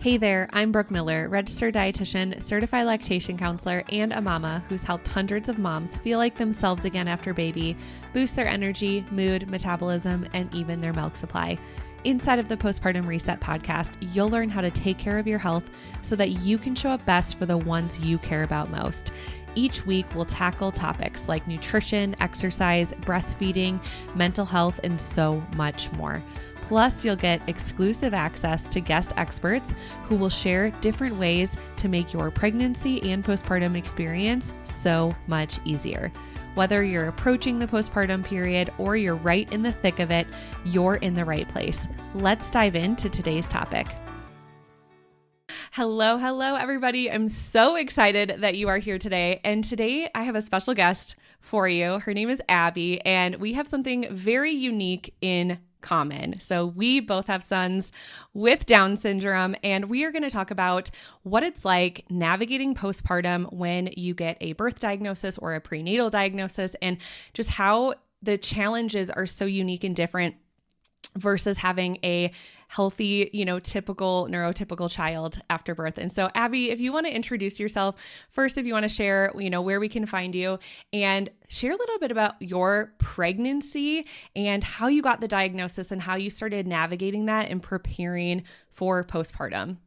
Hey there, I'm Brooke Miller, registered dietitian, certified lactation counselor, and a mama who's helped hundreds of moms feel like themselves again after baby, boost their energy, mood, metabolism, and even their milk supply. Inside of the Postpartum Reset podcast, you'll learn how to take care of your health so that you can show up best for the ones you care about most. Each week, we'll tackle topics like nutrition, exercise, breastfeeding, mental health, and so much more. Plus, you'll get exclusive access to guest experts who will share different ways to make your pregnancy and postpartum experience so much easier. Whether you're approaching the postpartum period or you're right in the thick of it, you're in the right place. Let's dive into today's topic. Hello, everybody. I'm so excited that you are here today. And today I have a special guest for you. Her name is Abby, and we have something very unique in common. So we both have sons with Down syndrome, and we are going to talk about what it's like navigating postpartum when you get a birth diagnosis or a prenatal diagnosis, and just how the challenges are so unique and different versus having a healthy, typical neurotypical child after birth. And so Abby, if you want to introduce yourself first, if you want to share, where we can find you and share a little bit about your pregnancy and how you got the diagnosis and how you started navigating that and preparing for postpartum.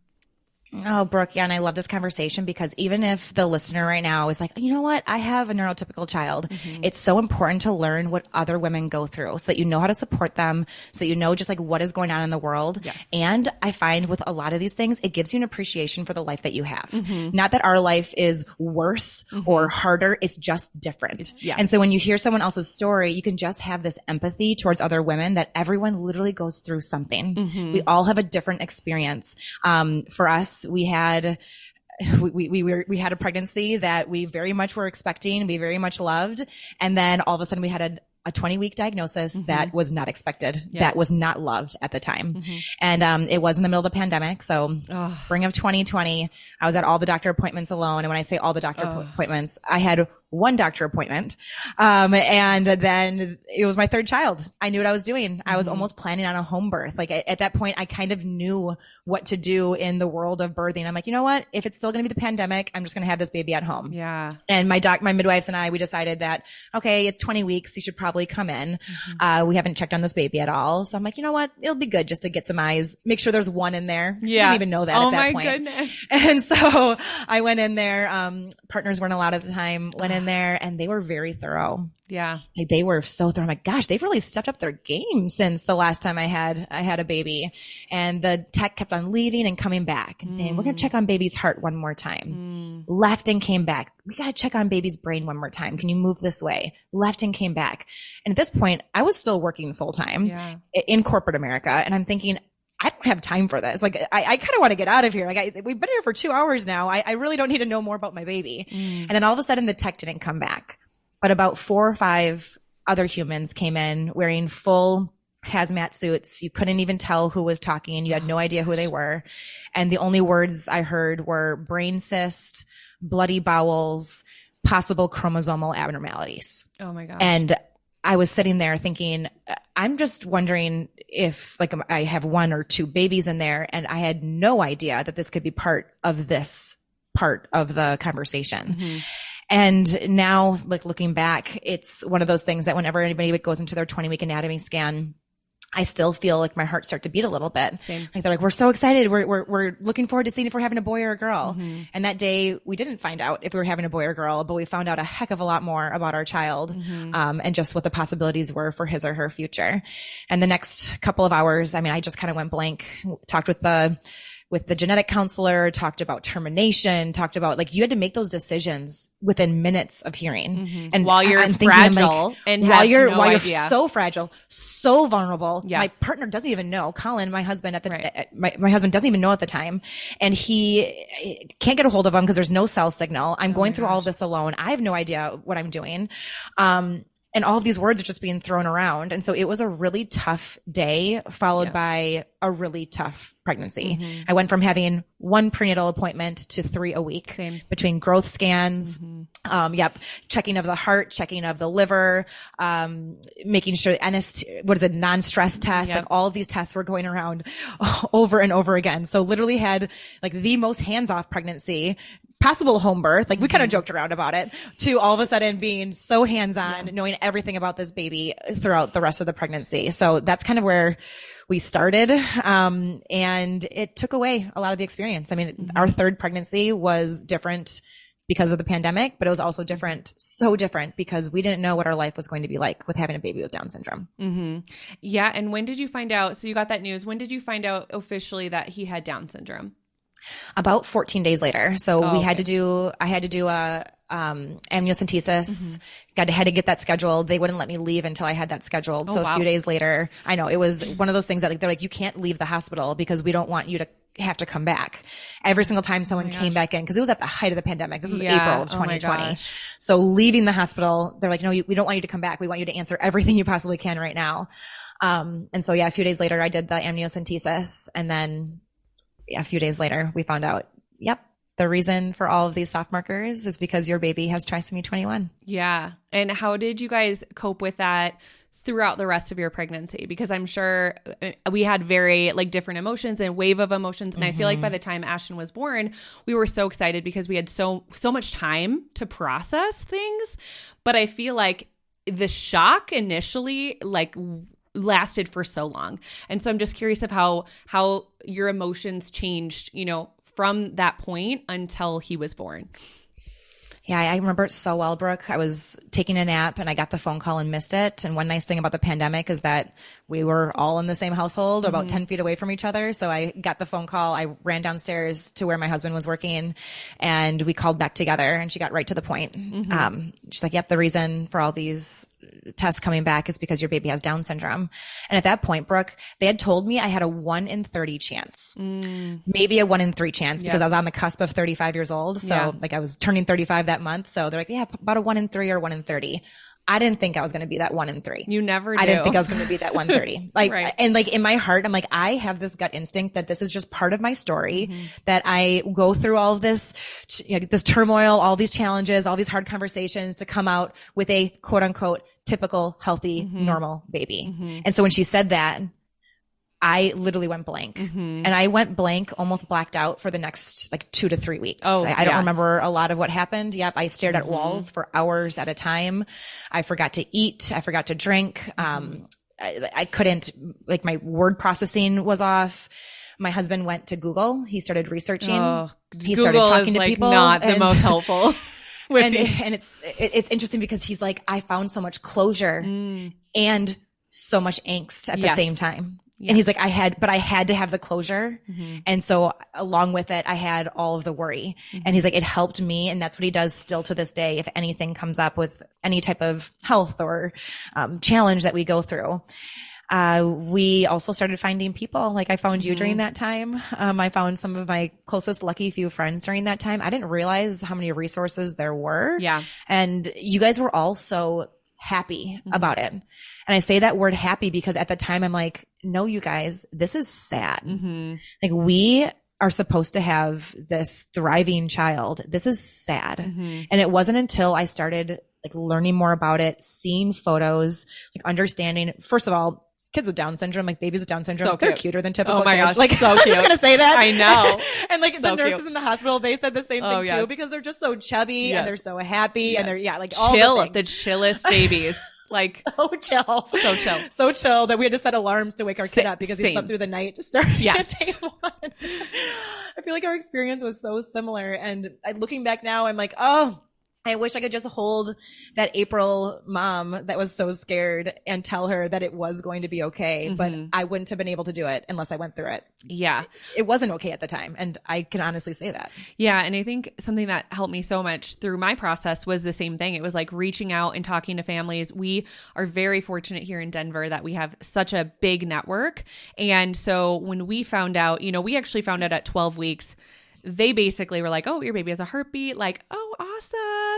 Oh, Brooke, yeah, and I love this conversation because even if the listener right now is like, you know what, I have a neurotypical child, it's so important to learn what other women go through so that you know how to support them, so that you know just like what is going on in the world. Yes. And I find with a lot of these things, it gives you an appreciation for the life that you have. Not that our life is worse or harder, it's just different. And so when you hear someone else's story, you can just have this empathy towards other women that everyone literally goes through something. We all have a different experience. For us, we had a pregnancy that we very much were expecting. We very much loved. And then all of a sudden we had a 20-week diagnosis that was not expected, that was not loved at the time. And it was in the middle of the pandemic. So spring of 2020, I was at all the doctor appointments alone. And when I say all the doctor appointments, I had one doctor appointment. And then it was my third child. I knew what I was doing. I was almost planning on a home birth. Like at that point, I kind of knew what to do in the world of birthing. I'm like, you know what? If it's still going to be the pandemic, I'm just going to have this baby at home. Yeah. And my midwives and I, we decided that, okay, it's 20 weeks. You should probably come in. We haven't checked on this baby at all. So I'm like, you know what? It'll be good just to get some eyes, make sure there's one in there. Yeah. I didn't even know that at that point. Oh my goodness. And so I went in there. Partners weren't allowed at the time, went in there, and they were very thorough. Yeah. Like they were so thorough. I'm like, gosh, they've really stepped up their game since the last time I had a baby. And the tech kept on leaving and coming back and saying, we're going to check on baby's heart one more time. Left and came back. We got to check on baby's brain one more time. Can you move this way? Left and came back. And at this point, I was still working full time in corporate America. And I'm thinking, I don't have time for this. Like, I kind of want to get out of here. Like, we've been here for 2 hours now. I really don't need to know more about my baby. And then all of a sudden the tech didn't come back. But about 4 or 5 other humans came in wearing full hazmat suits. You couldn't even tell who was talking. You had no idea who they were. And the only words I heard were brain cyst, bloody bowels, possible chromosomal abnormalities. Oh my gosh. And I was sitting there thinking, I'm just wondering if like I have 1 or 2 babies in there, and I had no idea that this could be part of the conversation. And now, like looking back, it's one of those things that whenever anybody goes into their 20-week anatomy scan, I still feel like my heart start to beat a little bit. Same. Like they're like, we're so excited. We're looking forward to seeing if we're having a boy or a girl. And that day we didn't find out if we were having a boy or girl, but we found out a heck of a lot more about our child, and just what the possibilities were for his or her future. And the next couple of hours, I just kind of went blank, talked with the genetic counselor, talked about termination, talked about like you had to make those decisions within minutes of hearing. And while you're fragile and while you're idea. So fragile, so vulnerable. Yes. My partner doesn't even know. Colin, my husband my husband doesn't even know at the time, and he can't get a hold of him because there's no cell signal. I'm going through all of this alone. I have no idea what I'm doing. And all of these words are just being thrown around. And so it was a really tough day followed by a really tough pregnancy. I went from having 1 prenatal appointment to 3 a week. Same. Between growth scans, checking of the heart, checking of the liver, making sure non-stress tests, like all of these tests were going around over and over again. So literally had like the most hands-off pregnancy, possible home birth. Like we kind of joked around about it, to all of a sudden being so hands-on, knowing everything about this baby throughout the rest of the pregnancy. So that's kind of where we started. And it took away a lot of the experience. I mean, our 3rd pregnancy was different because of the pandemic, but it was also different, so different, because we didn't know what our life was going to be like with having a baby with Down syndrome. Yeah. And when did you find out? So you got that news. When did you find out officially that he had Down syndrome? About 14 days later. So I had to do a amniocentesis. Had to get that scheduled. They wouldn't let me leave until I had that scheduled. A few days later, I know it was one of those things that like, they're like, you can't leave the hospital because we don't want you to have to come back. Every single time someone came back in, because it was at the height of the pandemic. This was April of 2020. So leaving the hospital, they're like, no, we don't want you to come back. We want you to answer everything you possibly can right now. And so a few days later, I did the amniocentesis, and then a few days later, we found out, the reason for all of these soft markers is because your baby has trisomy 21. Yeah. And how did you guys cope with that throughout the rest of your pregnancy? Because I'm sure we had very like different emotions and wave of emotions. And I feel like by the time Ashton was born, we were so excited because we had so much time to process things. But I feel like the shock initially like lasted for so long. And so I'm just curious of how your emotions changed, from that point until he was born. Yeah, I remember it so well, Brooke. I was taking a nap and I got the phone call and missed it. And one nice thing about the pandemic is that we were all in the same household, about 10 feet away from each other. So I got the phone call. I ran downstairs to where my husband was working, and we called back together, and she got right to the point. She's like, the reason for all these tests coming back is because your baby has Down syndrome. And at that point, Brooke, they had told me I had a 1 in 30 chance, maybe a 1 in 3 chance, because I was on the cusp of 35 years old. So like I was turning 35 that month. So they're like, about a 1 in 3 or 1 in 30. I didn't think I was going to be that 1 in 3. You never do. I didn't think I was going to be that 130. And like in my heart, I'm like, I have this gut instinct that this is just part of my story, that I go through all of this, this turmoil, all these challenges, all these hard conversations to come out with a quote unquote typical, healthy, normal baby. And so when she said that, I literally went blank, and I went blank, almost blacked out for the next like 2 to 3 weeks. I don't remember a lot of what happened. I stared at walls for hours at a time. I forgot to eat. I forgot to drink. I couldn't, like, my word processing was off. My husband went to Google. He started researching. He started talking to people. Not the most helpful. And it's interesting because he's like, I found so much closure and so much angst at the same time. And he's like, I had to have the closure. And so along with it, I had all of the worry. And he's like, it helped me. And that's what he does still to this day. If anything comes up with any type of health or challenge that we go through. We also started finding people. Like I found you during that time. I found some of my closest lucky few friends during that time. I didn't realize how many resources there were. And you guys were all so happy about it. And I say that word happy because at the time I'm like, no, you guys, this is sad. Like we are supposed to have this thriving child. This is sad. And it wasn't until I started like learning more about it, seeing photos, like understanding, first of all, kids with Down syndrome, like babies with Down syndrome, they're cuter than typical kids. Gosh, like, so I'm cute. just going to say that. I know. And like so the nurses cute. in the hospital, they said the same thing too, because they're just so chubby and they're so happy and they're, like all the chillest babies. Like so chill. So chill that we had to set alarms to wake our kid up because he slept through the night starting at day 1. I feel like our experience was so similar. And looking back now, I'm like, I wish I could just hold that April mom that was so scared and tell her that it was going to be okay, but I wouldn't have been able to do it unless I went through it. It wasn't okay at the time. And I can honestly say that. Yeah. And I think something that helped me so much through my process was the same thing. It was like reaching out and talking to families. We are very fortunate here in Denver that we have such a big network. And so when we found out, we actually found out at 12 weeks, they basically were like, oh, your baby has a heartbeat. Like, oh, awesome.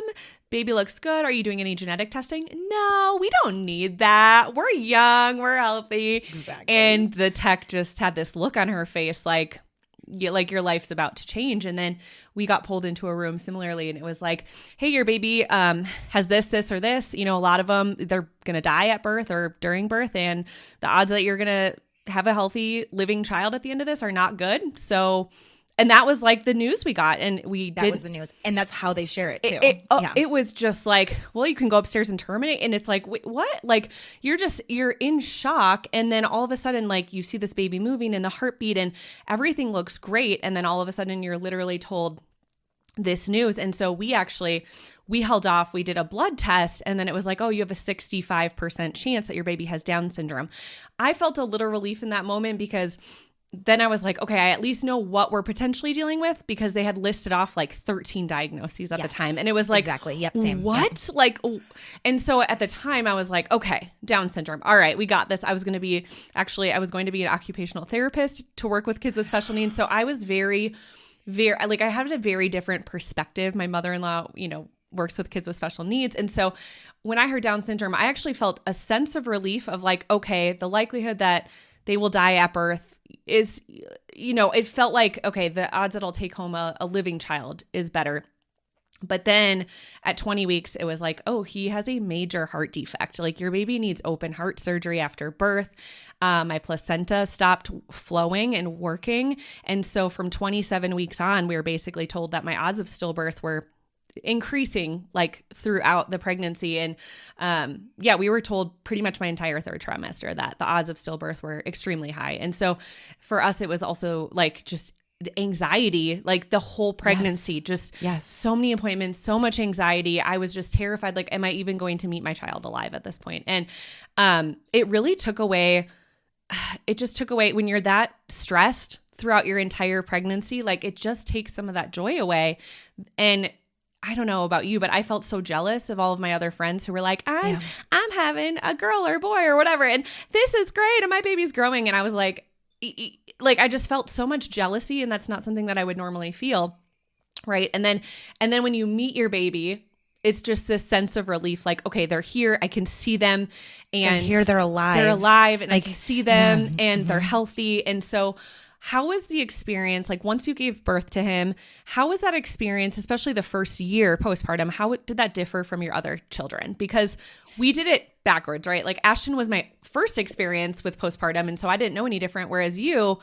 Baby looks good. Are you doing any genetic testing? No, we don't need that. We're young. We're healthy. Exactly. And the tech just had this look on her face like your life's about to change. And then we got pulled into a room similarly, and it was like, hey, your baby has this, or this. A lot of them, they're going to die at birth or during birth. And the odds that you're going to have a healthy living child at the end of this are not good. So... And that was like the news we got. And that was the news. And that's how they share it too. It was just like, well, you can go upstairs and terminate. And it's like, wait, what? Like you're in shock. And then all of a sudden, like you see this baby moving and the heartbeat and everything looks great. And then all of a sudden you're literally told this news. And so we held off. We did a blood test, and then it was like, oh, you have a 65% chance that your baby has Down syndrome. I felt a little relief in that moment because then I was like, okay, I at least know what we're potentially dealing with, because they had listed off like 13 diagnoses at the time. And it was like, exactly. Yep. Same. What? Yep. Like, and so at the time I was like, okay, Down syndrome. All right, we got this. I was going to be an occupational therapist to work with kids with special needs. So I was very, like I had a very different perspective. My mother-in-law, works with kids with special needs. And so when I heard Down syndrome, I actually felt a sense of relief of like, okay, the likelihood that they will die at birth is, it felt like, okay, the odds that I'll take home a living child is better. But then at 20 weeks, it was like, oh, he has a major heart defect. Like your baby needs open heart surgery after birth. My placenta stopped flowing and working. And so from 27 weeks on, we were basically told that my odds of stillbirth were increasing like throughout the pregnancy. And we were told pretty much my entire third trimester that the odds of stillbirth were extremely high. And so for us, it was also like just anxiety, like the whole pregnancy, so many appointments, so much anxiety. I was just terrified. Like, am I even going to meet my child alive at this point? And it really took away when you're that stressed throughout your entire pregnancy, like it just takes some of that joy away. And I don't know about you, but I felt so jealous of all of my other friends who were like, I'm having a girl or boy or whatever, and this is great, and my baby's growing. And I was like I just felt so much jealousy, and that's not something that I would normally feel, right? And then when you meet your baby, it's just this sense of relief, like, okay, they're here, I can see them, and they're here, they're alive, and I can see them, and they're healthy. And so how was the experience, like once you gave birth to him, how was that experience, especially the first year postpartum, how did that differ from your other children? Because we did it backwards, right? Like Ashton was my first experience with postpartum, and so I didn't know any different, whereas you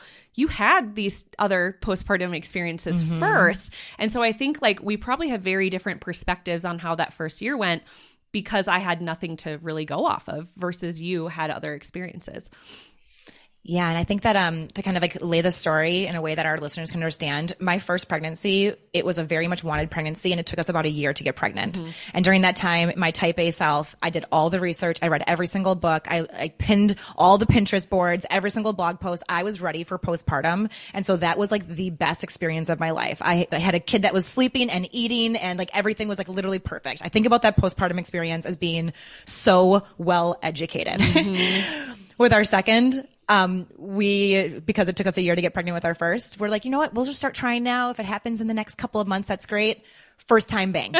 had these other postpartum experiences first. And so I think like we probably have very different perspectives on how that first year went, because I had nothing to really go off of versus you had other experiences. Yeah. And I think that to kind of like lay the story in a way that our listeners can understand, my first pregnancy, it was a very much wanted pregnancy, and it took us about a year to get pregnant. And during that time, my type A self, I did all the research. I read every single book. I pinned all the Pinterest boards, every single blog post. I was ready for postpartum. And so that was like the best experience of my life. I had a kid that was sleeping and eating, and like everything was like literally perfect. I think about that postpartum experience as being so well educated. With our second, because it took us a year to get pregnant with our first, we're like, you know what? We'll just start trying now. If it happens in the next couple of months, that's great. First time bang.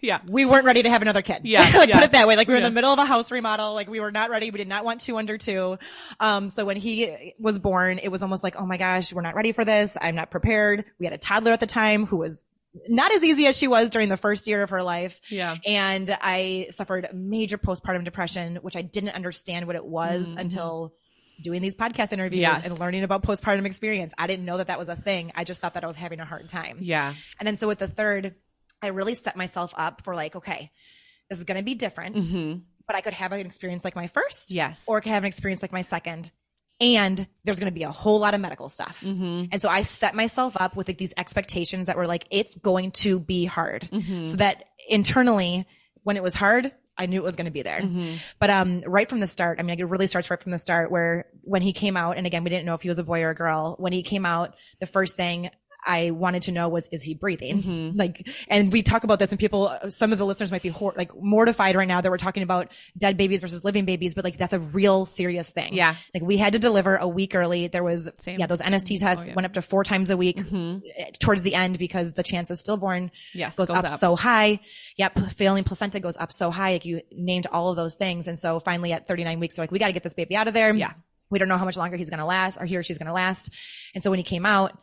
Yeah. We weren't ready to have another kid. Yeah. Put it that way. Like we were in the middle of a house remodel. Like we were not ready. We did not want 2 under 2. So when he was born, it was almost like, oh my gosh, we're not ready for this. I'm not prepared. We had a toddler at the time who was not as easy as she was during the first year of her life. Yeah. And I suffered major postpartum depression, which I didn't understand what it was until doing these podcast interviews and learning about postpartum experience. I didn't know that was a thing. I just thought that I was having a hard time. Yeah. And then so with the third, I really set myself up for like, okay, this is going to be different, but I could have an experience like my first. Yes. Or I could have an experience like my second. And there's going to be a whole lot of medical stuff. And so I set myself up with like these expectations that were like, it's going to be hard. So that internally, when it was hard, I knew it was going to be there. But right from the start, I mean, it really starts right from the start, where when he came out, and again, we didn't know if he was a boy or a girl. When he came out, the first thing, I wanted to know was, is he breathing? Like, and we talk about this and people, some of the listeners might be like mortified right now that we're talking about dead babies versus living babies, but like that's a real serious thing. Yeah. Like we had to deliver a week early. There was, those NST tests went up to 4 times a week towards the end because the chance of stillborn goes up so high. Yep. Failing placenta goes up so high. Like you named all of those things. And so finally at 39 weeks, they're like, we got to get this baby out of there. Yeah. We don't know how much longer he's going to last or he or she's going to last. And so when he came out,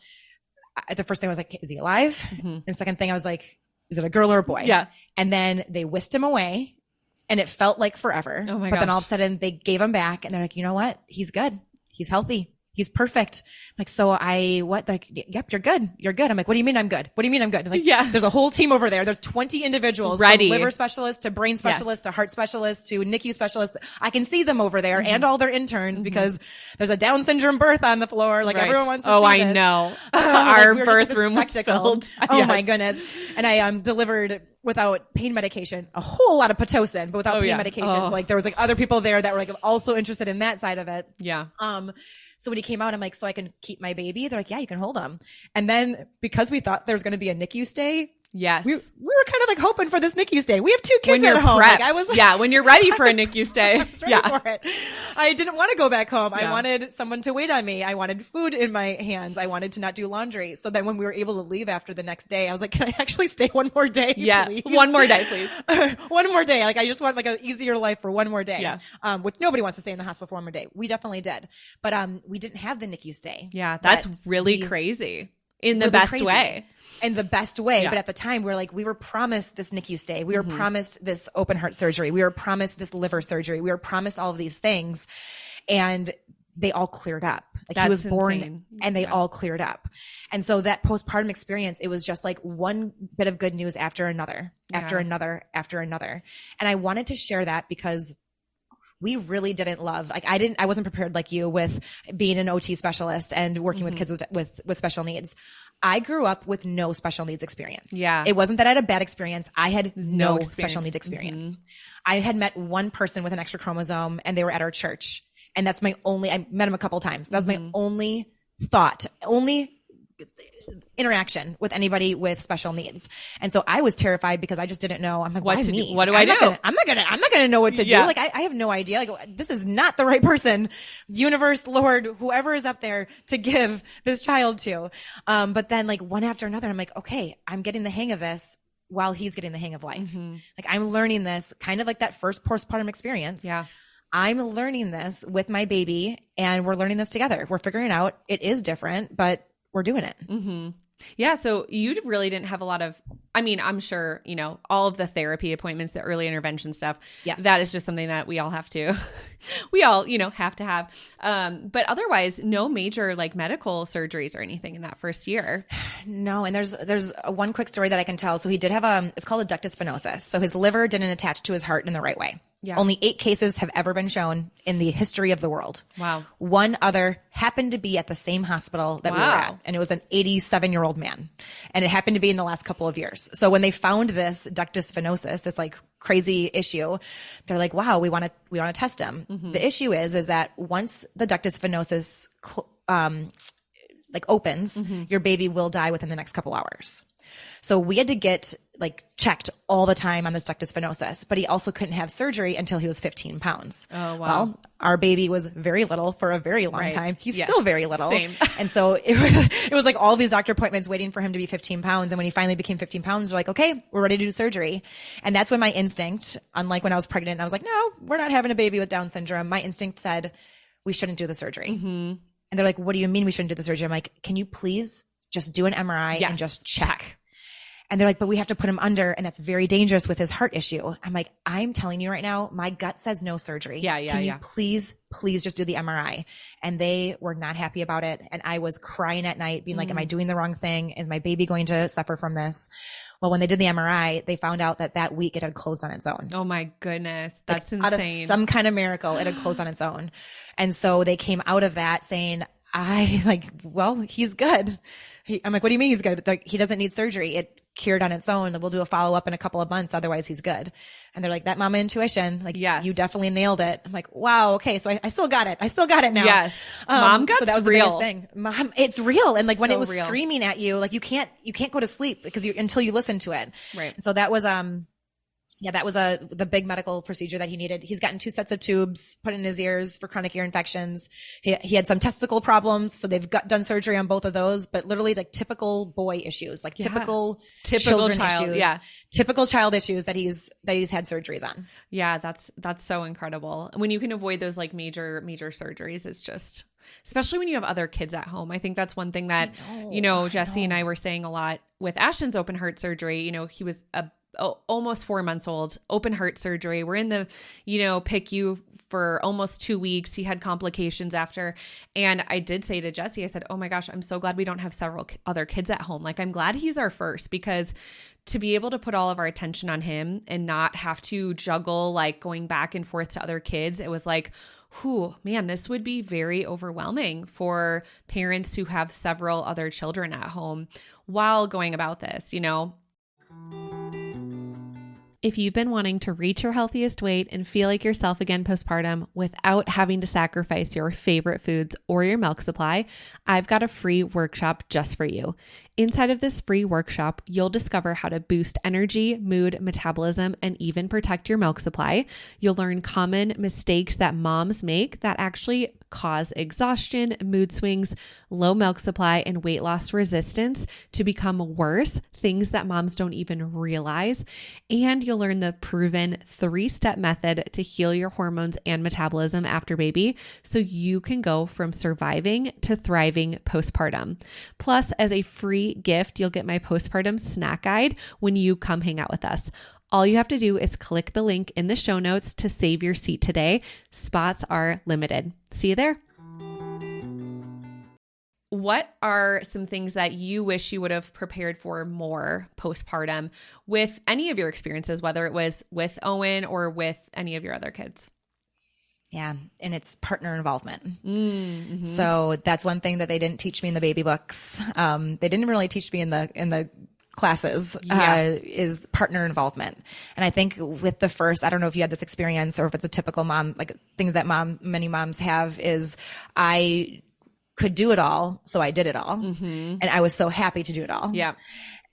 the first thing I was like, is he alive? And the second thing I was like, is it a girl or a boy? Yeah. And then they whisked him away and it felt like forever. Oh my But gosh. then all of a sudden they gave him back and they're like, you know what? He's good. He's healthy. He's perfect. Like, so like, yep, you're good. You're good. I'm like, what do you mean I'm good? What do you mean I'm good? Like, there's a whole team over there. There's 20 individuals ready. From liver specialist to brain specialist to heart specialist to NICU specialist. I can see them over there and all their interns because there's a Down syndrome birth on the floor. Like everyone wants to see I this. know. Our like, birth room was filled. Oh my goodness. And I delivered without pain medication, a whole lot of Pitocin, but without pain medication. So like there was like other people there that were like also interested in that side of it. Yeah. So when he came out, I'm like, so I can keep my baby? They're like, yeah, you can hold him. And then because we thought there was going to be a NICU stay, yes, we were kind of like hoping for this NICU stay. We have 2 kids at home. Like, I was when you're ready for a NICU stay. I was ready for it. I didn't want to go back home. I wanted someone to wait on me. I wanted food in my hands. I wanted to not do laundry. So then when we were able to leave after the next day, I was like, can I actually stay one more day? Yeah. Please? One more day, please. One more day. Like I just want like an easier life for one more day. Yeah. Which nobody wants to stay in the hospital for one more day. We definitely did. But we didn't have the NICU stay. Yeah. That's really crazy. In the best way. In the best way. Yeah. But at the time, we were promised this NICU stay. We were promised this open heart surgery. We were promised this liver surgery. We were promised all of these things. And they all cleared up. Like he was born and they all cleared up. And so that postpartum experience, it was just like one bit of good news after another, after another, after another. And I wanted to share that because we really didn't love, like I wasn't prepared like you with being an OT specialist and working with kids with special needs. I grew up with no special needs experience. Yeah. It wasn't that I had a bad experience. I had no special needs experience. I had met one person with an extra chromosome and they were at our church. And that's I met him a couple times. That was my only interaction with anybody with special needs. And so I was terrified because I just didn't know. I'm like, what do me? What do I do? I'm not going to know what to do. Like I have no idea. Like this is not the right person, universe, Lord, whoever is up there to give this child to. But then like one after another, I'm like, okay, I'm getting the hang of this while he's getting the hang of life. Like I'm learning this kind of like that first postpartum experience. Yeah. I'm learning this with my baby and we're learning this together. We're figuring it out. It is different, but we're doing it. Yeah. So you really didn't have a lot of, I mean, I'm sure, all of the therapy appointments, the early intervention stuff. Yes. That is just something that we all have to, have to have. But otherwise no major like medical surgeries or anything in that first year. No. And there's one quick story that I can tell. So he did have it's called a ductus venosus. So his liver didn't attach to his heart in the right way. Yeah. Only 8 cases have ever been shown in the history of the world. Wow. One other happened to be at the same hospital that we were at. And it was an 87-year-old man. And it happened to be in the last couple of years. So when they found this ductus venosus, this like crazy issue, they're like, wow, we want to test him. The issue is that once the ductus venosus, opens, your baby will die within the next couple hours. So we had to get like checked all the time on this ductus venosus, but he also couldn't have surgery until he was 15 pounds. Oh, wow. Well, our baby was very little for a very long time. He's still very little. Same. And so it was like all these doctor appointments waiting for him to be 15 pounds. And when he finally became 15 pounds, they're like, okay, we're ready to do surgery. And that's when my instinct, unlike when I was pregnant, I was like, no, we're not having a baby with Down syndrome. My instinct said we shouldn't do the surgery. And they're like, what do you mean we shouldn't do the surgery? I'm like, can you please just do an MRI and just check? And they're like, but we have to put him under and that's very dangerous with his heart issue. I'm like, I'm telling you right now, my gut says no surgery. Can you please just do the MRI? And they were not happy about it. And I was crying at night being like, am I doing the wrong thing? Is my baby going to suffer from this? Well, when they did the MRI, they found out that week it had closed on its own. Oh my goodness. That's insane. Out of some kind of miracle, it had closed on its own. And so they came out of that saying, well, he's good. I'm like, what do you mean he's good? Like, he doesn't need surgery. It cured on its own. We'll do a follow-up in a couple of months. Otherwise he's good. And they're like, that mama intuition, like, yes, you definitely nailed it. I'm like, wow. Okay. So I still got it. I still got it now. Yes. Mom guts, so that was real. The biggest thing. Mom, it's real. And like when it was real. screaming at you, like you can't go to sleep because until you listen to it. Right. And so that was, that was the big medical procedure that he needed. He's gotten 2 sets of tubes put in his ears for chronic ear infections. He had some testicle problems, so they've done surgery on both of those, but literally like typical boy issues, like typical children child issues. Yeah. Typical child issues that he's had surgeries on. Yeah, that's so incredible. When you can avoid those like major surgeries, it's just, especially when you have other kids at home. I think that's one thing that, Jesse and I were saying a lot with Ashton's open heart surgery. He was almost 4 months old, open heart surgery. We're in the, PICU for almost 2 weeks. He had complications after. And I did say to Jesse, I said, oh my gosh, I'm so glad we don't have several other kids at home. Like, I'm glad he's our first, because to be able to put all of our attention on him and not have to juggle like going back and forth to other kids, it was like, whew, man, this would be very overwhelming for parents who have several other children at home while going about this, If you've been wanting to reach your healthiest weight and feel like yourself again postpartum without having to sacrifice your favorite foods or your milk supply, I've got a free workshop just for you. Inside of this free workshop, you'll discover how to boost energy, mood, metabolism, and even protect your milk supply. You'll learn common mistakes that moms make that actually cause exhaustion, mood swings, low milk supply, and weight loss resistance to become worse, things that moms don't even realize. And you'll learn the proven 3-step method to heal your hormones and metabolism after baby, so you can go from surviving to thriving postpartum. Plus, as a free gift, you'll get my postpartum snack guide when you come hang out with us. All you have to do is click the link in the show notes to save your seat today. Spots are limited. See you there. What are some things that you wish you would have prepared for more postpartum with any of your experiences, whether it was with Owen or with any of your other kids? Yeah. And it's partner involvement. Mm-hmm. So that's one thing that they didn't teach me in the baby books. They didn't really teach me in the classes, is partner involvement. And I think with the first, I don't know if you had this experience or if it's a typical mom, like things that many moms have, is I could do it all. So I did it all. Mm-hmm. And I was so happy to do it all. Yeah.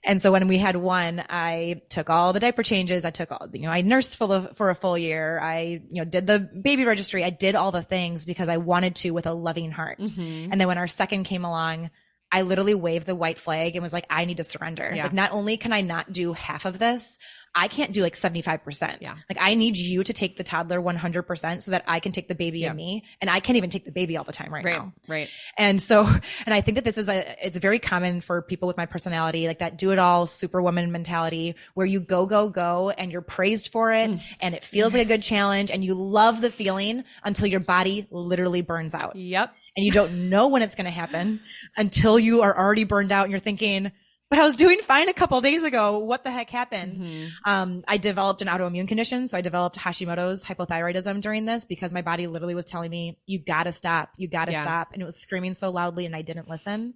And so when we had one, I took all the diaper changes. I took all, I nursed for a full year. I, did the baby registry. I did all the things because I wanted to with a loving heart. Mm-hmm. And then when our second came along, I literally waved the white flag and was like, I need to surrender. Yeah. Like, not only can I not do half of this, I can't do like 75%. Yeah. Like, I need you to take the toddler 100% so that I can take the baby and me. And I can't even take the baby all the time right now. Right. And so, and I think that this is it's very common for people with my personality, like that do it all superwoman mentality, where you go, and you're praised for it. And it feels like a good challenge and you love the feeling until your body literally burns out. Yep. And you don't know when it's going to happen until you are already burned out and you're thinking, but I was doing fine a couple of days ago. What the heck happened? Mm-hmm. I developed an autoimmune condition. So I developed Hashimoto's hypothyroidism during this because my body literally was telling me, you gotta stop. You gotta stop. And it was screaming so loudly and I didn't listen.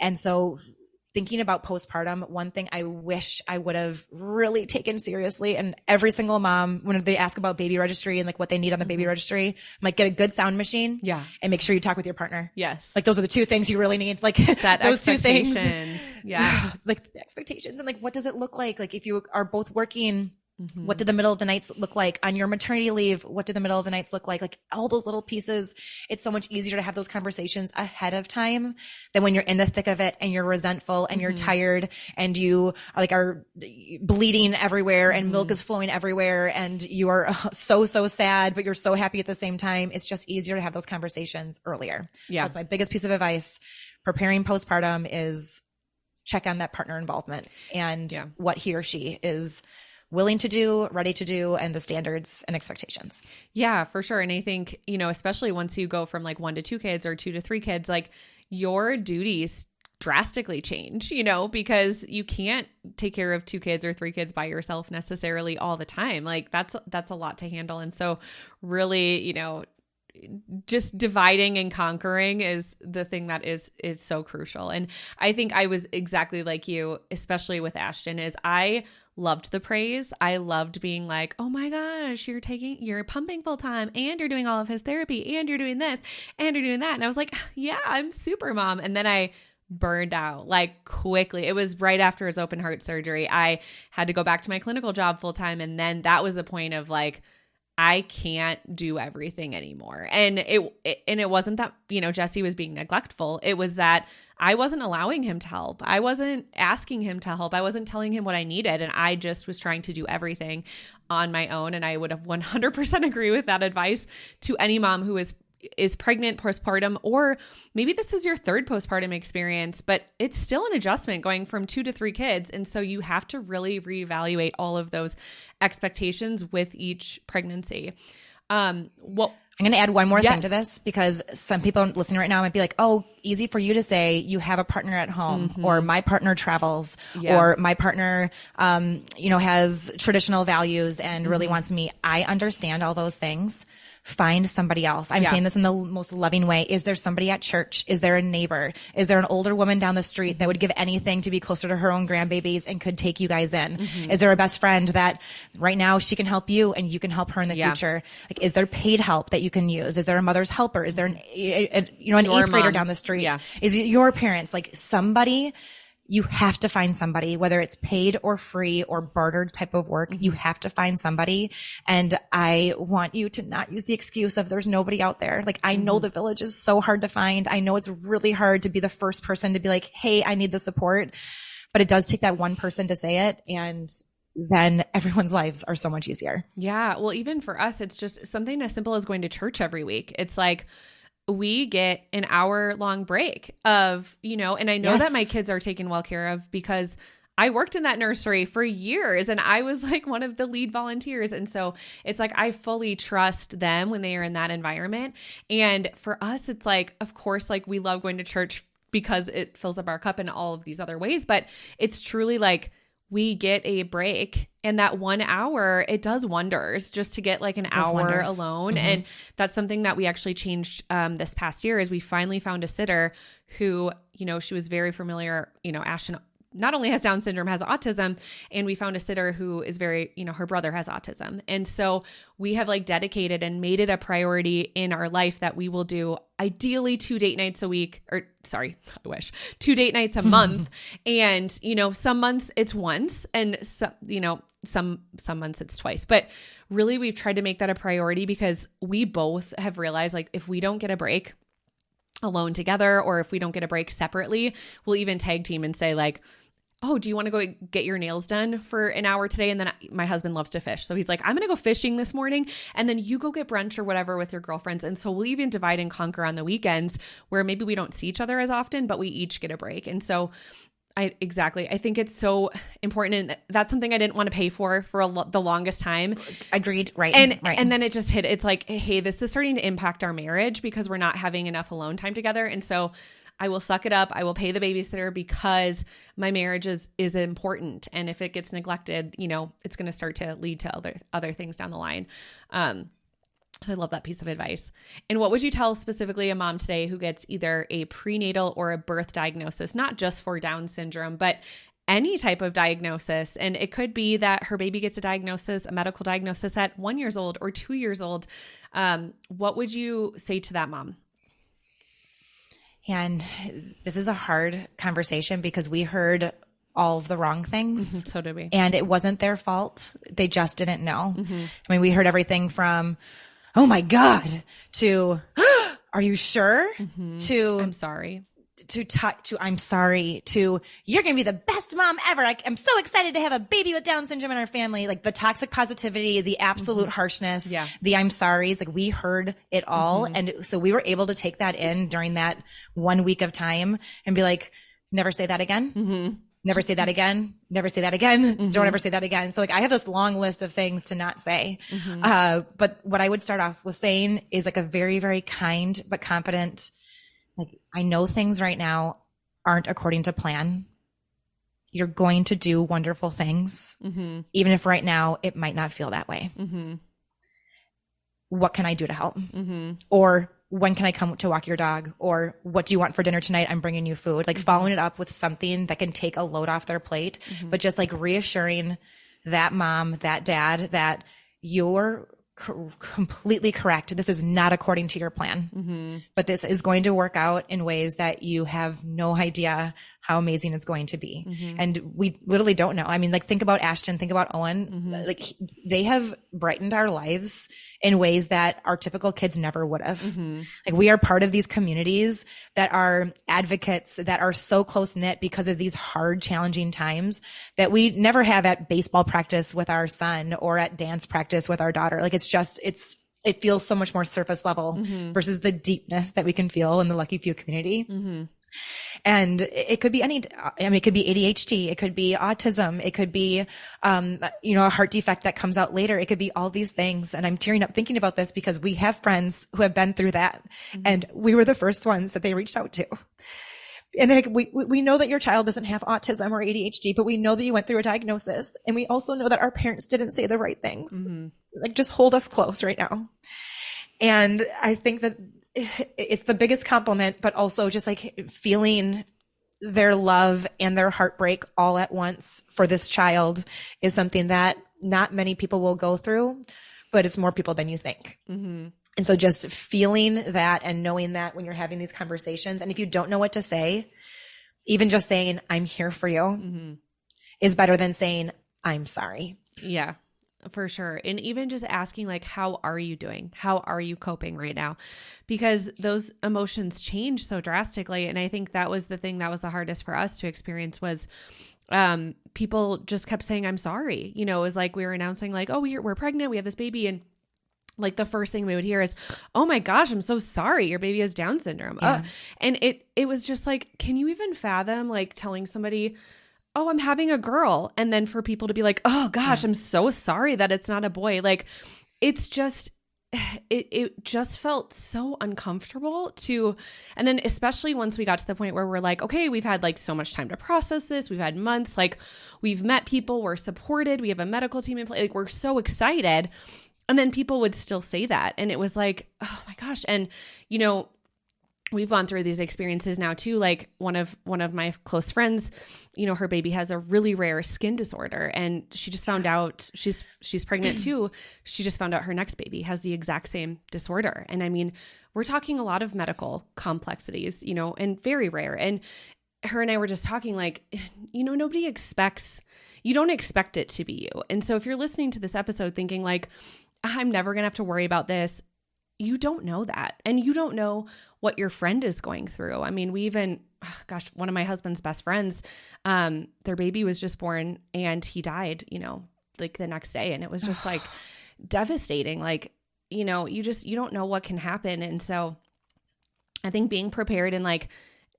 And so thinking about postpartum, one thing I wish I would have really taken seriously, and every single mom, when they ask about baby registry and like what they need on the baby registry, I'm like, get a good sound machine. Yeah. And make sure you talk with your partner. Yes. Like, those are the 2 things you really need. Like, set those 2 things. Yeah. Like the expectations and like, what does it look like? Like, if you are both working, what do the middle of the nights look like on your maternity leave? What do the middle of the nights look like? Like, all those little pieces. It's so much easier to have those conversations ahead of time than when you're in the thick of it and you're resentful and you're tired and you are bleeding everywhere and milk is flowing everywhere and you are so sad, but you're so happy at the same time. It's just easier to have those conversations earlier. Yeah. So that's my biggest piece of advice. Preparing postpartum is check on that partner involvement and what he or she is willing to do, ready to do, and the standards and expectations. Yeah, for sure. And I think, especially once you go from like 1 to 2 kids or 2 to 3 kids, like, your duties drastically change, because you can't take care of 2 kids or 3 kids by yourself necessarily all the time. Like, that's a lot to handle. And so really, just dividing and conquering is the thing that is so crucial. And I think I was exactly like you, especially with Ashton, is I loved the praise. I loved being like, oh my gosh, you're pumping full time and you're doing all of his therapy and you're doing this and you're doing that. And I was like, yeah, I'm super mom. And then I burned out like quickly. It was right after his open heart surgery. I had to go back to my clinical job full time. And then that was a point of like, I can't do everything anymore. And it wasn't that, Jesse was being neglectful. It was that I wasn't allowing him to help. I wasn't asking him to help. I wasn't telling him what I needed. And I just was trying to do everything on my own. And I would have 100% agree with that advice to any mom who is pregnant postpartum, or maybe this is your third postpartum experience, but it's still an adjustment going from 2 to 3 kids. And so you have to really reevaluate all of those expectations with each pregnancy. I'm going to add one more thing to this, because some people listening right now might be like, oh, easy for you to say you have a partner at home, or my partner travels, or my partner, has traditional values and really wants me. I understand all those things. Find somebody else. I'm saying this in the most loving way. Is there somebody at church? Is there a neighbor? Is there an older woman down the street that would give anything to be closer to her own grandbabies and could take you guys in? Is there a best friend that right now she can help you and you can help her in the future? Like, is there paid help that you can use? Is there a mother's helper? Is there an 8th grader down the street? Yeah. Is it your parents? Like, somebody. You have to find somebody, whether it's paid or free or bartered type of work. You have to find somebody. And I want you to not use the excuse of there's nobody out there. Like, I know the village is so hard to find. I know it's really hard to be the first person to be like, hey, I need the support. But it does take that one person to say it. And then everyone's lives are so much easier. Yeah. Well, even for us, it's just something as simple as going to church every week. It's like, we get an hour-long break of, and I know that my kids are taken well care of because I worked in that nursery for years and I was like one of the lead volunteers. And so it's like, I fully trust them when they are in that environment. And for us, it's like, of course, like we love going to church because it fills up our cup in all of these other ways, but it's truly like, we get a break, and that 1 hour, it does wonders just to get like an hour alone. And that's something that we actually changed this past year, is we finally found a sitter who, she was very familiar, Ashton not only has Down syndrome, has autism, and we found a sitter who is very, her brother has autism. And so we have like dedicated and made it a priority in our life that we will do ideally 2 date nights a week, or sorry, I wish 2 date nights a month. And, some months it's once, and some months it's twice, but really we've tried to make that a priority because we both have realized, like, if we don't get a break alone together, or if we don't get a break separately, we'll even tag team and say like, oh, do you want to go get your nails done for an hour today? And then my husband loves to fish. So he's like, I'm going to go fishing this morning, and then you go get brunch or whatever with your girlfriends. And so we'll even divide and conquer on the weekends where maybe we don't see each other as often, but we each get a break. And so I think it's so important. And that's something I didn't want to pay for the longest time. Agreed. Right. And then it just hit. It's like, hey, this is starting to impact our marriage because we're not having enough alone time together. And so I will suck it up. I will pay the babysitter because my marriage is important. And if it gets neglected, it's going to start to lead to other things down the line. So I love that piece of advice. And what would you tell specifically a mom today who gets either a prenatal or a birth diagnosis, not just for Down syndrome, but any type of diagnosis? And it could be that her baby gets a medical diagnosis at 1 year old or 2 years old. What would you say to that mom? And this is a hard conversation because we heard all of the wrong things. So did we. And it wasn't their fault. They just didn't know. I mean, we heard everything from, oh my God, to, are you sure? To, I'm sorry. To I'm sorry, to you're going to be the best mom ever. I'm so excited to have a baby with Down syndrome in our family. Like the toxic positivity, the absolute harshness, the I'm sorries, like we heard it all. And so we were able to take that in during that 1 week of time and be like, never say that again. Never say that again. Never say that again. Don't ever say that again. So like I have this long list of things to not say. But what I would start off with saying is like a very, very kind but confident, like, I know things right now aren't according to plan. You're going to do wonderful things, even if right now it might not feel that way. what can I do to help? Or when can I come to walk your dog? Or what do you want for dinner tonight? I'm bringing you food. Like following it up with something that can take a load off their plate, but just like reassuring that mom, that dad, that you're completely correct. This is not according to your plan, but this is going to work out in ways that you have no idea how amazing it's going to be. And we literally don't know. I mean, like think about Ashton, think about Owen, like they have brightened our lives in ways that our typical kids never would have. Like we are part of these communities that are advocates, that are so close knit because of these hard, challenging times that we never have at baseball practice with our son or at dance practice with our daughter. Like it feels so much more surface level versus the deepness that we can feel in the Lucky Few community. And it could be it could be ADHD, it could be autism, it could be, a heart defect that comes out later. It could be all these things. And I'm tearing up thinking about this because we have friends who have been through that. And we were the first ones that they reached out to. And then we know that your child doesn't have autism or ADHD, but we know that you went through a diagnosis. And we also know that our parents didn't say the right things. Like just hold us close right now. And I think that it's the biggest compliment, but also just like feeling their love and their heartbreak all at once for this child is something that not many people will go through, but it's more people than you think. And so just feeling that and knowing that when you're having these conversations, and if you don't know what to say, even just saying, I'm here for you is better than saying, I'm sorry. Yeah. For sure. And even just asking like, how are you doing? How are you coping right now? Because those emotions change so drastically. And I think that was the thing that was the hardest for us to experience was people just kept saying, I'm sorry. It was like we were announcing like, oh, we're pregnant. We have this baby. And like the first thing we would hear is, oh my gosh, I'm so sorry. Your baby has Down syndrome. Yeah. And it was just like, can you even fathom like telling somebody, oh, I'm having a girl. And then for people to be like, oh gosh, I'm so sorry that it's not a boy. Like it's just, it just felt so uncomfortable and then especially once we got to the point where we're like, okay, we've had like so much time to process this. We've had months, like we've met people, we're supported. We have a medical team in place. Like we're so excited. And then people would still say that. And it was like, oh my gosh. And we've gone through these experiences now too. Like one of my close friends, her baby has a really rare skin disorder and she just found out she's pregnant too. She just found out her next baby has the exact same disorder. And I mean, we're talking a lot of medical complexities, and very rare. And her and I were just talking like, you don't expect it to be you. And so if you're listening to this episode thinking like, I'm never going to have to worry about this, you don't know that. And you don't know what your friend is going through. I mean, one of my husband's best friends, their baby was just born and he died, like the next day. And it was just like devastating. Like, you don't know what can happen. And so I think being prepared and like,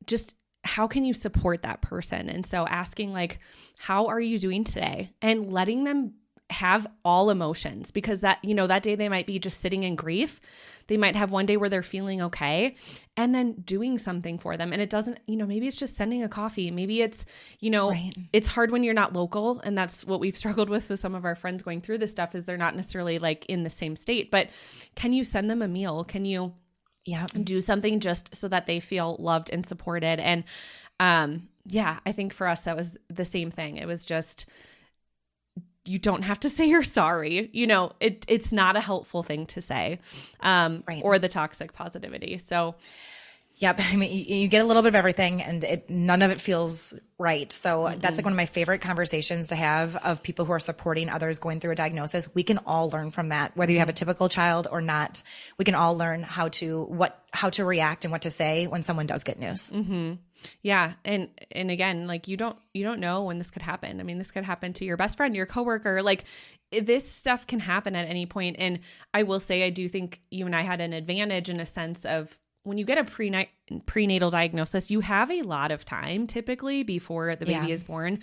just how can you support that person? And so asking like, how are you doing today? And letting them have all emotions, because that day they might be just sitting in grief. They might have one day where they're feeling okay and then doing something for them. And it doesn't, maybe it's just sending a coffee. Maybe it's, right. It's hard when you're not local. And that's what we've struggled with some of our friends going through this stuff is they're not necessarily like in the same state, but can you send them a meal? Can you do something just so that they feel loved and supported? And I think for us, that was the same thing. It was just, you don't have to say you're sorry. It's not a helpful thing to say, right. Or the toxic positivity. So yep. I mean, you get a little bit of everything and none of it feels right. So that's like one of my favorite conversations to have of people who are supporting others going through a diagnosis. We can all learn from that, whether you have a typical child or not. We can all learn how to react and what to say when someone does get news. Yeah. And again, like you don't know when this could happen. I mean, this could happen to your best friend, your coworker, like this stuff can happen at any point. And I will say, I do think you and I had an advantage in a sense of when you get a prenatal diagnosis, you have a lot of time typically before the baby is born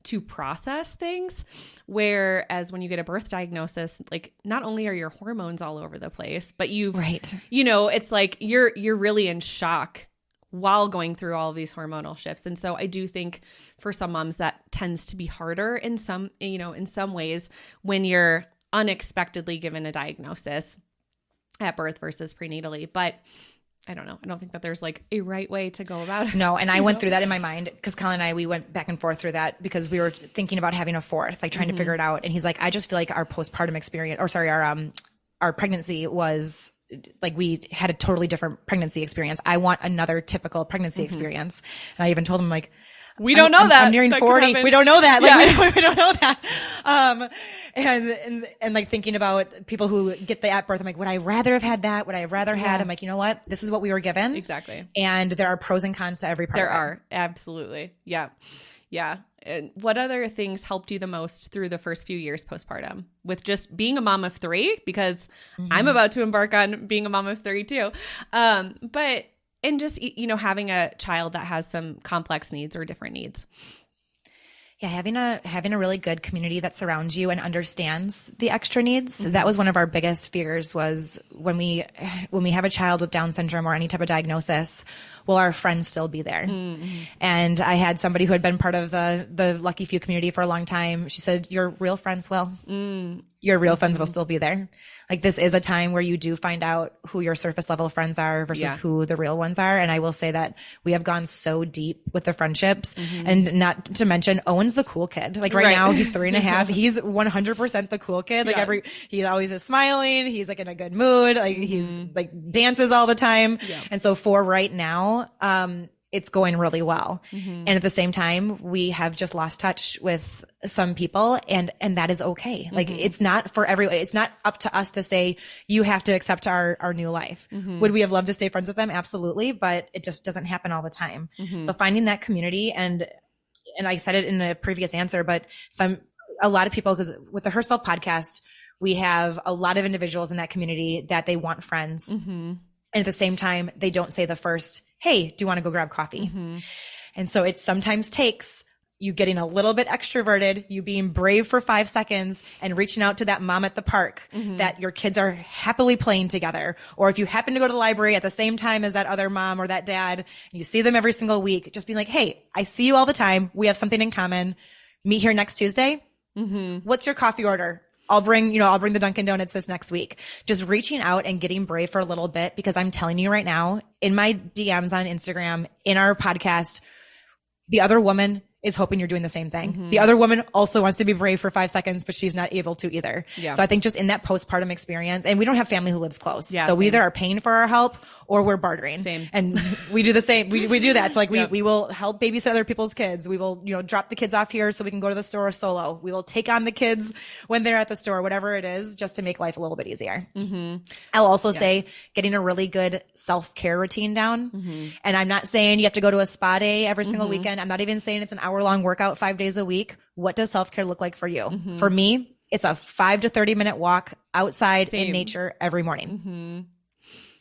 to process things. Whereas when you get a birth diagnosis, like not only are your hormones all over the place, but it's like you're really in shock while going through all of these hormonal shifts. And so I do think for some moms that tends to be harder in some ways when you're unexpectedly given a diagnosis. at birth versus prenatally. But I don't know. I don't think that there's like a right way to go about it. No. And I went through that in my mind because Colin and I, we went back and forth through that because we were thinking about having a fourth, like trying to figure it out. And he's like, I just feel like our postpartum experience, or sorry, our pregnancy was like, we had a totally different pregnancy experience. I want another typical pregnancy experience. And I even told him like, we don't know that. I'm nearing 40. We don't know that. Like, we don't know that. And like thinking about people who get the at birth, I'm like, would I rather have had that? Would I have rather had? I'm like, you know what? This is what we were given. Exactly. And there are pros and cons to every part. There are. Absolutely. Yeah. Yeah. And what other things helped you the most through the first few years postpartum with just being a mom of 3? Because I'm about to embark on being a mom of 3 too. And just, you know, having a child that has some complex needs or different needs. Yeah, having a really good community that surrounds you and understands the extra needs. That was one of our biggest fears, was when we have a child with Down syndrome or any type of diagnosis, will our friends still be there? And I had somebody who had been part of the Lucky Few community for a long time. She said, your real friends will. Your real friends will still be there. Like, this is a time where you do find out who your surface level friends are versus who the real ones are. And I will say that we have gone so deep with the friendships, and not to mention Owen's the cool kid. Like right now he's 3.5. He's 100% the cool kid. Like he always is smiling. He's like in a good mood. Like he's like dances all the time. Yeah. And so for right now, it's going really well. And at the same time, we have just lost touch with some people, and that is okay. Like, it's not for everyone. It's not up to us to say, you have to accept our new life. Would we have loved to stay friends with them? Absolutely. But it just doesn't happen all the time. So finding that community, and I said it in a previous answer, but a lot of people, because with the Herself podcast, we have a lot of individuals in that community that they want friends. And at the same time, they don't say the first, hey, do you want to go grab coffee? And so it sometimes takes you getting a little bit extroverted, you being brave for 5 seconds and reaching out to that mom at the park that your kids are happily playing together. Or if you happen to go to the library at the same time as that other mom or that dad, and you see them every single week, just being like, hey, I see you all the time. We have something in common. Meet here next Tuesday. What's your coffee order? I'll bring the Dunkin' Donuts this next week. Just reaching out and getting brave for a little bit, because I'm telling you right now, in my DMs on Instagram, in our podcast, the other woman is hoping you're doing the same thing. The other woman also wants to be brave for 5 seconds, but she's not able to either. So I think just in that postpartum experience, and we don't have family who lives close. So we either are paying for our help or we're bartering. And we do the same. We do that. So like we will help babysit other people's kids. We will, drop the kids off here so we can go to the store solo. We will take on the kids when they're at the store, whatever it is, just to make life a little bit easier. I'll also say getting a really good self-care routine down. And I'm not saying you have to go to a spa day every single weekend. I'm not even saying it's an hour-long workout 5 days a week. What does self-care look like for you? For me, it's a 5 to 30 minute walk outside in nature every morning.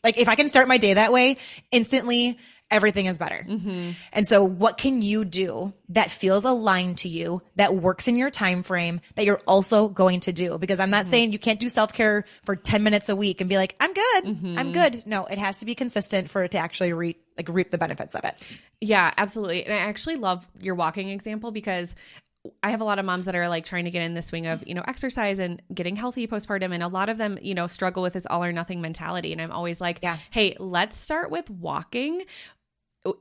Like, if I can start my day that way, instantly everything is better. And so what can you do that feels aligned to you, that works in your time frame, that you're also going to do? Because I'm not saying you can't do self-care for 10 minutes a week and be like, I'm good. I'm good. No, it has to be consistent for it to actually reap the benefits of it. Yeah, absolutely. And I actually love your walking example, because I have a lot of moms that are like trying to get in the swing of, exercise and getting healthy postpartum. And a lot of them, struggle with this all or nothing mentality. And I'm always like, hey, let's start with walking.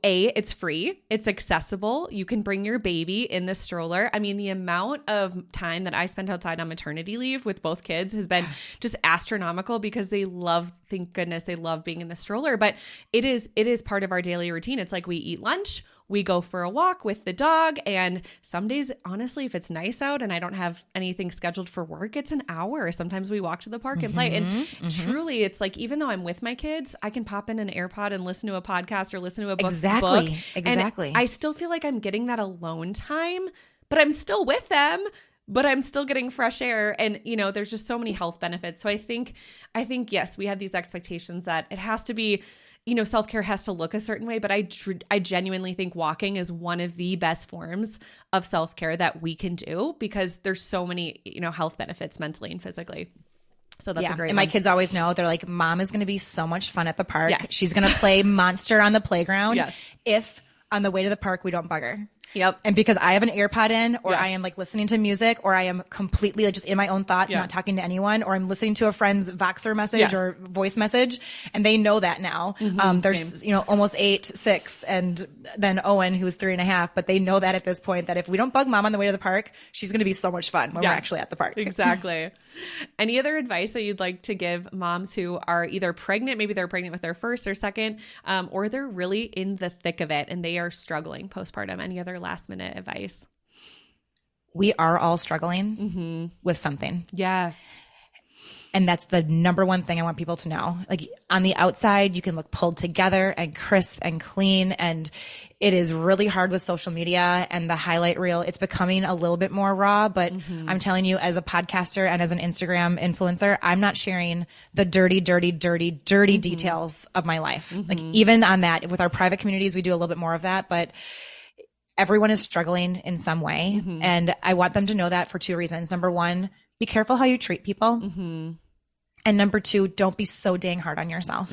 It's free. It's accessible. You can bring your baby in the stroller. I mean, the amount of time that I spent outside on maternity leave with both kids has been just astronomical, because thank goodness they love being in the stroller. But it is part of our daily routine. It's like we eat lunch, we go for a walk with the dog, and some days, honestly, if it's nice out and I don't have anything scheduled for work, it's an hour. Sometimes we walk to the park and play. And truly, it's like, even though I'm with my kids, I can pop in an AirPod and listen to a podcast or listen to a book. Exactly. And I still feel like I'm getting that alone time, but I'm still with them, but I'm still getting fresh air. And, there's just so many health benefits. So I think, yes, we have these expectations that it has to be, self-care has to look a certain way, but I genuinely think walking is one of the best forms of self-care that we can do, because there's so many, health benefits mentally and physically. So that's a great one. And my kids always know, they're like, Mom is going to be so much fun at the park. She's going to play Monster on the playground if on the way to the park we don't bug her. Yep. And because I have an AirPod in, or I am like listening to music, or I am completely like just in my own thoughts, not talking to anyone, or I'm listening to a friend's Voxer message or voice message, and they know that now. There's, almost 8, 6, and then Owen, who's 3.5, but they know that at this point that if we don't bug mom on the way to the park, she's going to be so much fun when we're actually at the park. Exactly. Any other advice that you'd like to give moms who are either pregnant, maybe they're pregnant with their first or second, or they're really in the thick of it and they are struggling postpartum? Any other last minute advice? We are all struggling with something. Yes. And that's the number one thing I want people to know. Like on the outside, you can look pulled together and crisp and clean. And it is really hard with social media and the highlight reel. It's becoming a little bit more raw, but I'm telling you, as a podcaster and as an Instagram influencer, I'm not sharing the dirty details of my life. Like even on that, with our private communities, we do a little bit more of that, but everyone is struggling in some way. And I want them to know that for 2 reasons. Number one, be careful how you treat people. And number 2, don't be so dang hard on yourself.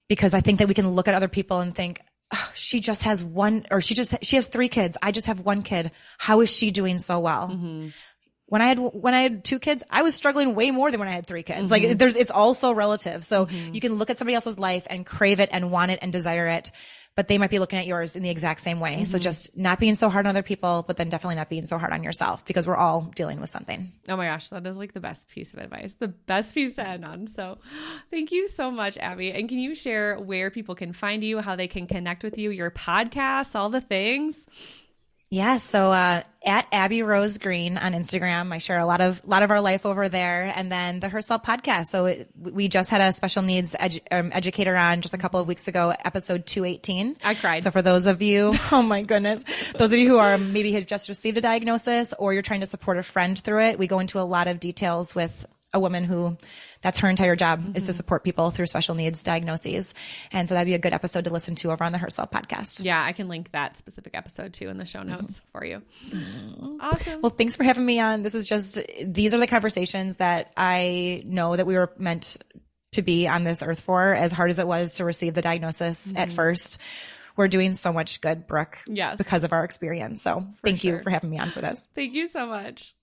Because I think that we can look at other people and think, oh, she just has one, or she has 3 kids. I just have 1 kid. How is she doing so well? When I had 2 kids, I was struggling way more than when I had 3 kids. Like it's all so relative. So you can look at somebody else's life and crave it and want it and desire it, but they might be looking at yours in the exact same way. So just not being so hard on other people, but then definitely not being so hard on yourself, because we're all dealing with something. Oh my gosh, that is like the best piece of advice, the best piece to end on. So thank you so much, Abby. And can you share where people can find you, how they can connect with you, your podcasts, all the things? Yeah. So, at Abby Rose Green on Instagram, I share a lot of our life over there, and then the Herself podcast. So we just had a special needs educator on just a couple of weeks ago, episode 218. I cried. So for those of you, oh my goodness, those of you who are maybe have just received a diagnosis or you're trying to support a friend through it, we go into a lot of details with a woman who that's her entire job is to support people through special needs diagnoses. And so that'd be a good episode to listen to over on the Herself podcast. Yeah, I can link that specific episode too in the show notes for you. Awesome. Well, thanks for having me on. These are the conversations that I know that we were meant to be on this earth for, as hard as it was to receive the diagnosis at first. We're doing so much good, Brooke, because of our experience. So thank you for having me on for this. Thank you so much.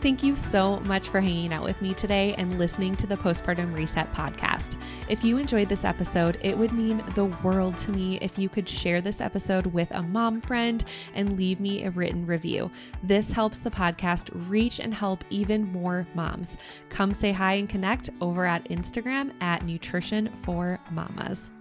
Thank you so much for hanging out with me today and listening to the Postpartum Reset podcast. If you enjoyed this episode, it would mean the world to me if you could share this episode with a mom friend and leave me a written review. This helps the podcast reach and help even more moms. Come say hi and connect over at Instagram at Nutrition for Mamas.